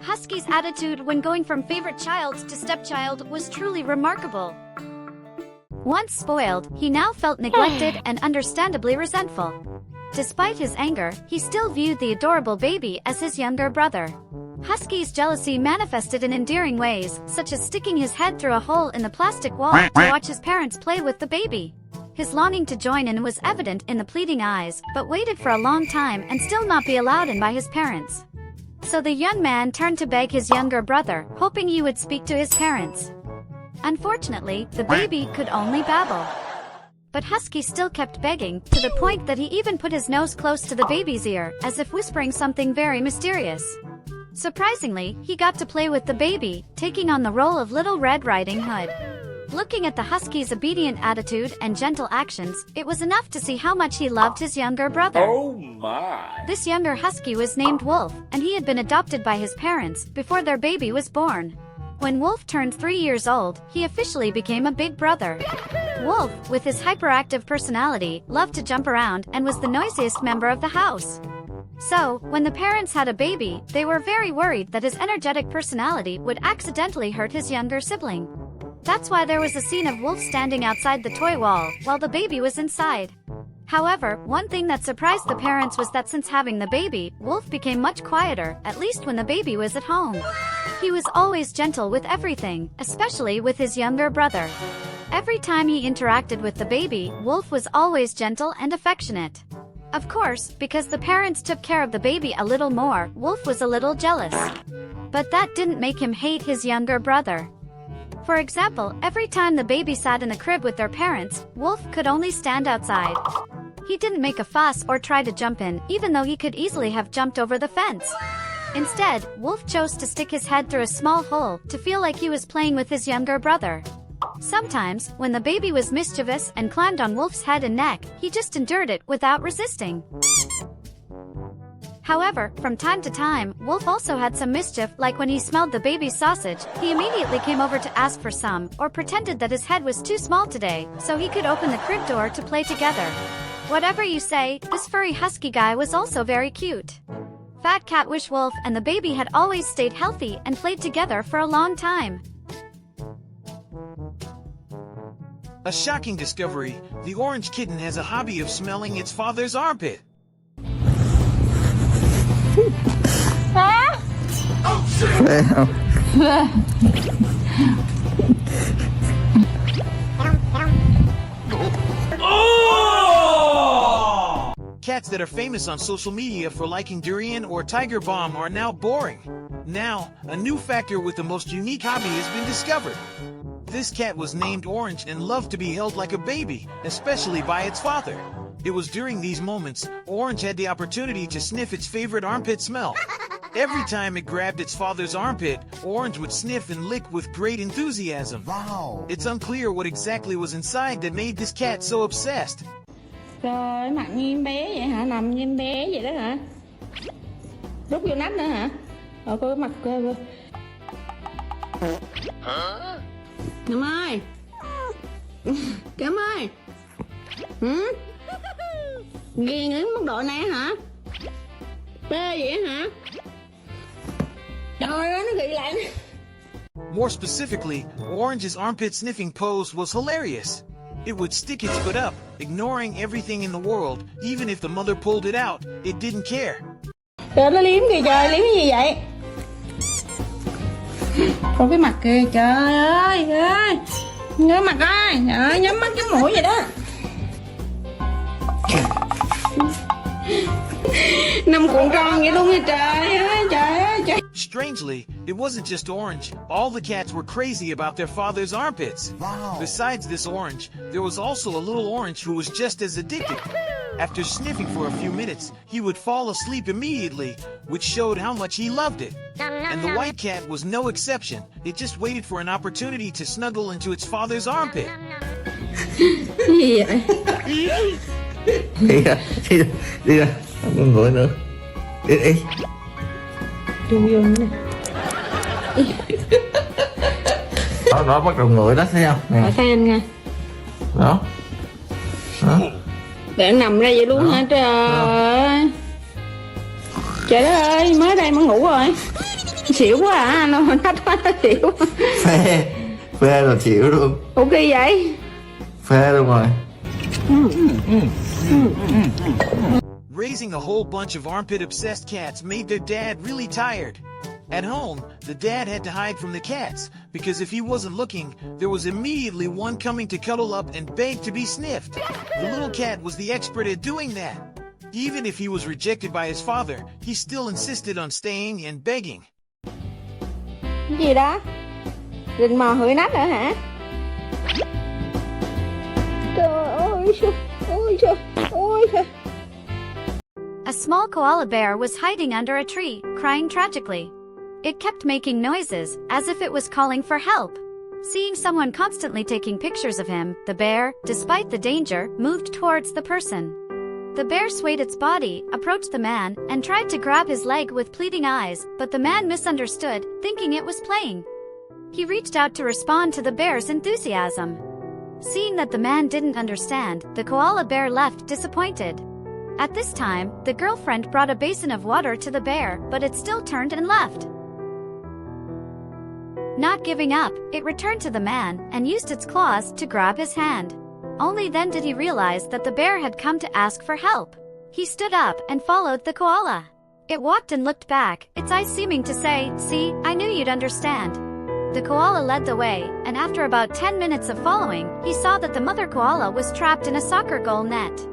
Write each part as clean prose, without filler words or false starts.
Husky's attitude when going from favorite child to stepchild was truly remarkable. Once spoiled, he now felt neglected and understandably resentful. Despite his anger, he still viewed the adorable baby as his younger brother. Husky's jealousy manifested in endearing ways, such as sticking his head through a hole in the plastic wall to watch his parents play with the baby. His longing to join in was evident in the pleading eyes, but waited for a long time and still not be allowed in by his parents. So the young man turned to beg his younger brother, hoping he would speak to his parents. Unfortunately, the baby could only babble. But Husky still kept begging, to the point that he even put his nose close to the baby's ear, as if whispering something very mysterious. Surprisingly, he got to play with the baby, taking on the role of Little Red Riding Hood. Looking at the Husky's obedient attitude and gentle actions, it was enough to see how much he loved his younger brother. Oh my! This younger Husky was named Wolf, and he had been adopted by his parents before their baby was born. When Wolf turned 3 years old, he officially became a big brother. Wolf, with his hyperactive personality, loved to jump around and was the noisiest member of the house. So, when the parents had a baby, they were very worried that his energetic personality would accidentally hurt his younger sibling. That's why there was a scene of Wolf standing outside the toy wall, while the baby was inside. However, one thing that surprised the parents was that since having the baby, Wolf became much quieter, at least when the baby was at home. He was always gentle with everything, especially with his younger brother. Every time he interacted with the baby, Wolf was always gentle and affectionate. Of course, because the parents took care of the baby a little more, Wolf was a little jealous. But that didn't make him hate his younger brother. For example, every time the baby sat in the crib with their parents, Wolf could only stand outside. He didn't make a fuss or try to jump in, even though he could easily have jumped over the fence. Instead, Wolf chose to stick his head through a small hole to feel like he was playing with his younger brother. Sometimes, when the baby was mischievous and climbed on Wolf's head and neck, he just endured it without resisting. However, from time to time, Wolf also had some mischief, like when he smelled the baby's sausage, he immediately came over to ask for some, or pretended that his head was too small today, so he could open the crib door to play together. Whatever you say, this furry husky guy was also very cute. Fat Catwish Wolf and the baby had always stayed healthy and played together for a long time. A shocking discovery, the orange kitten has a hobby of smelling its father's armpit. Cats that are famous on social media for liking durian or tiger balm are now boring. Now, a new factor with the most unique hobby has been discovered. This cat was named Orange and loved to be held like a baby, especially by its father. It was during these moments, Orange had the opportunity to sniff its favorite armpit smell. Every time it grabbed its father's armpit, Orange would sniff and lick with great enthusiasm. Wow! It's unclear what exactly was inside that made this cat so obsessed. Trời, mặt như em bé vậy hả? Nằm như em bé vậy đó hả? Rút vô nách nữa hả? Coi cái mặt cơ. Cám ơi! Cám ơi! Ghiền đến mức độ này hả? Bê vậy hả? Trời ơi, nó ghi lại. More specifically, Orange's armpit sniffing pose was hilarious. It would stick its foot up, ignoring everything in the world. Even if the mother pulled it out, it didn't care. Trời, nó liếm kìa trời, liếm cái gì vậy? Có cái mặt kìa, trời ơi, ơi. Nhớ mặt ơi, trời ơi, nhắm mắt nhắm mũi vậy đó. Nằm cuộn tròn vậy luôn nha trời ơi, trời ơi, trời. Strangely, it wasn't just Orange. All the cats were crazy about their father's armpits. Wow! Besides this Orange, there was also a little Orange who was just as addicted. After sniffing for a few minutes, he would fall asleep immediately, which showed how much he loved it. And the white cat was no exception. It just waited for an opportunity to snuggle into its father's armpit. Gì vậy? Đi ra, không có ngồi nữa. Đi. Vô nữa nè. Đó bắt đầu ngồi đó thấy không? Nè. Thấy anh nha. Đó. Để nằm ra vậy luôn hả trời ơi. Trời đất ơi, mới đây mà ngủ rồi. xỉu quá à, nó thách quá nó xỉu. Phê. Phê là chịu luôn. Ủa kỳ vậy? Phê luôn rồi. Raising a whole bunch of armpit-obsessed cats made their dad really tired. At home, the dad had to hide from the cats, because if he wasn't looking, there was immediately one coming to cuddle up and beg to be sniffed. The little cat was the expert at doing that. Even if he was rejected by his father, he still insisted on staying and begging. Cái gì đó? Rình mò hửi nách nữa hả? Trời ơi, ôi trời, ôi trời. A small koala bear was hiding under a tree, crying tragically. It kept making noises, as if it was calling for help. Seeing someone constantly taking pictures of him, the bear, despite the danger, moved towards the person. The bear swayed its body, approached the man, and tried to grab his leg with pleading eyes, but the man misunderstood, thinking it was playing. He reached out to respond to the bear's enthusiasm. Seeing that the man didn't understand, the koala bear left disappointed. At this time, the girlfriend brought a basin of water to the bear, but it still turned and left. Not giving up, it returned to the man and used its claws to grab his hand. Only then did he realize that the bear had come to ask for help. He stood up and followed the koala. It walked and looked back, its eyes seeming to say, "See, I knew you'd understand." The koala led the way, and after about 10 minutes of following, he saw that the mother koala was trapped in a soccer goal net.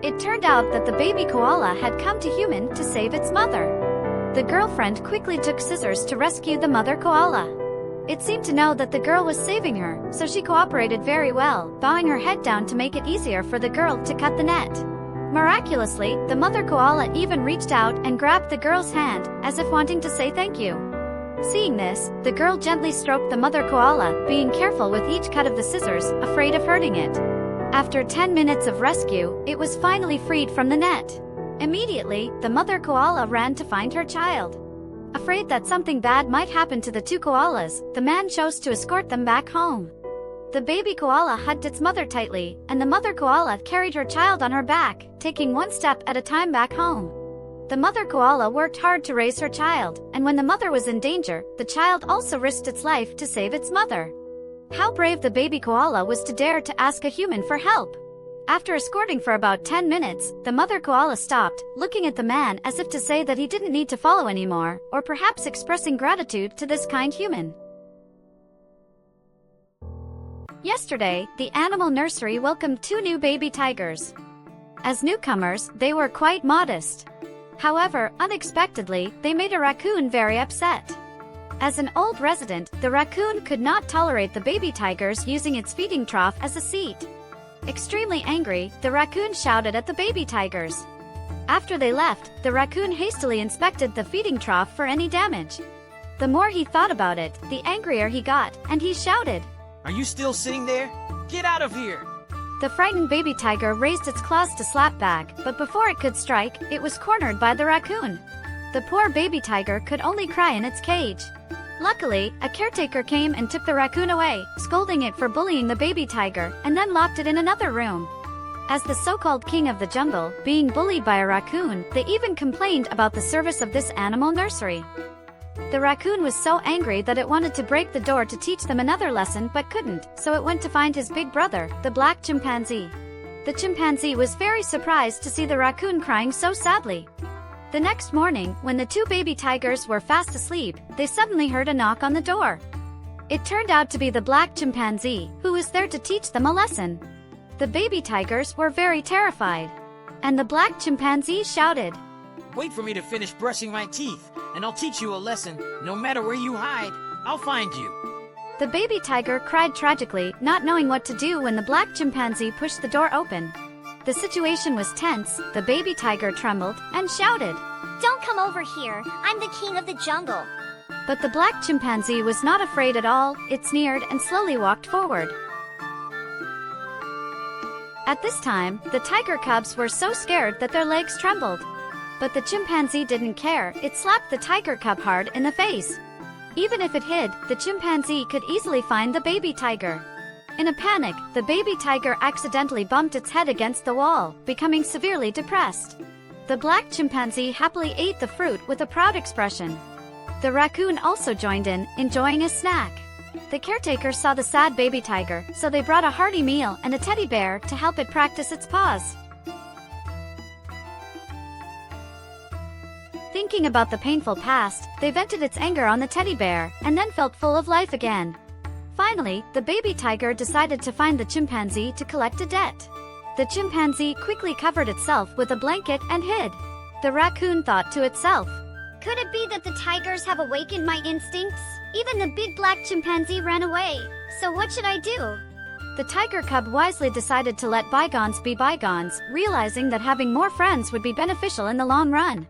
It turned out that the baby koala had come to human to save its mother. The girlfriend quickly took scissors to rescue the mother koala. It seemed to know that the girl was saving her, so she cooperated very well, bowing her head down to make it easier for the girl to cut the net. Miraculously, the mother koala even reached out and grabbed the girl's hand, as if wanting to say thank you. Seeing this, the girl gently stroked the mother koala, being careful with each cut of the scissors, afraid of hurting it. After 10 minutes of rescue, it was finally freed from the net. Immediately, the mother koala ran to find her child. Afraid that something bad might happen to the two koalas, the man chose to escort them back home. The baby koala hugged its mother tightly, and the mother koala carried her child on her back, taking one step at a time back home. The mother koala worked hard to raise her child, and when the mother was in danger, the child also risked its life to save its mother. How brave the baby koala was to dare to ask a human for help. After escorting for about 10 minutes, the mother koala stopped, looking at the man as if to say that he didn't need to follow anymore, or perhaps expressing gratitude to this kind human. Yesterday, the animal nursery welcomed 2 new baby tigers. As newcomers, they were quite modest. However, unexpectedly, they made a raccoon very upset. As an old resident, the raccoon could not tolerate the baby tigers using its feeding trough as a seat. Extremely angry, the raccoon shouted at the baby tigers. After they left, the raccoon hastily inspected the feeding trough for any damage. The more he thought about it, the angrier he got, and he shouted, "Are you still sitting there? Get out of here!" The frightened baby tiger raised its claws to slap back, but before it could strike, it was cornered by the raccoon. The poor baby tiger could only cry in its cage. Luckily, a caretaker came and took the raccoon away, scolding it for bullying the baby tiger, and then locked it in another room. As the so-called king of the jungle, being bullied by a raccoon, they even complained about the service of this animal nursery. The raccoon was so angry that it wanted to break the door to teach them another lesson but couldn't, so it went to find his big brother, the black chimpanzee. The chimpanzee was very surprised to see the raccoon crying so sadly. The next morning, when the 2 baby tigers were fast asleep, they suddenly heard a knock on the door. It turned out to be the black chimpanzee, who was there to teach them a lesson. The baby tigers were very terrified. And the black chimpanzee shouted, "Wait for me to finish brushing my teeth, and I'll teach you a lesson. No matter where you hide, I'll find you." The baby tiger cried tragically, not knowing what to do when the black chimpanzee pushed the door open. The situation was tense, the baby tiger trembled, and shouted, "Don't come over here, I'm the king of the jungle." But the black chimpanzee was not afraid at all, it sneered and slowly walked forward. At this time, the tiger cubs were so scared that their legs trembled. But the chimpanzee didn't care, it slapped the tiger cub hard in the face. Even if it hid, the chimpanzee could easily find the baby tiger. In a panic, the baby tiger accidentally bumped its head against the wall, becoming severely depressed. The black chimpanzee happily ate the fruit with a proud expression. The raccoon also joined in, enjoying a snack. The caretaker saw the sad baby tiger, so they brought a hearty meal and a teddy bear to help it practice its paws. Thinking about the painful past, they vented its anger on the teddy bear, and then felt full of life again. Finally, the baby tiger decided to find the chimpanzee to collect a debt. The chimpanzee quickly covered itself with a blanket and hid. The raccoon thought to itself, Could it be that the tigers have awakened my instincts? Even the big black chimpanzee ran away. So what should I do? the tiger cub wisely decided to let bygones be bygones, realizing that having more friends would be beneficial in the long run.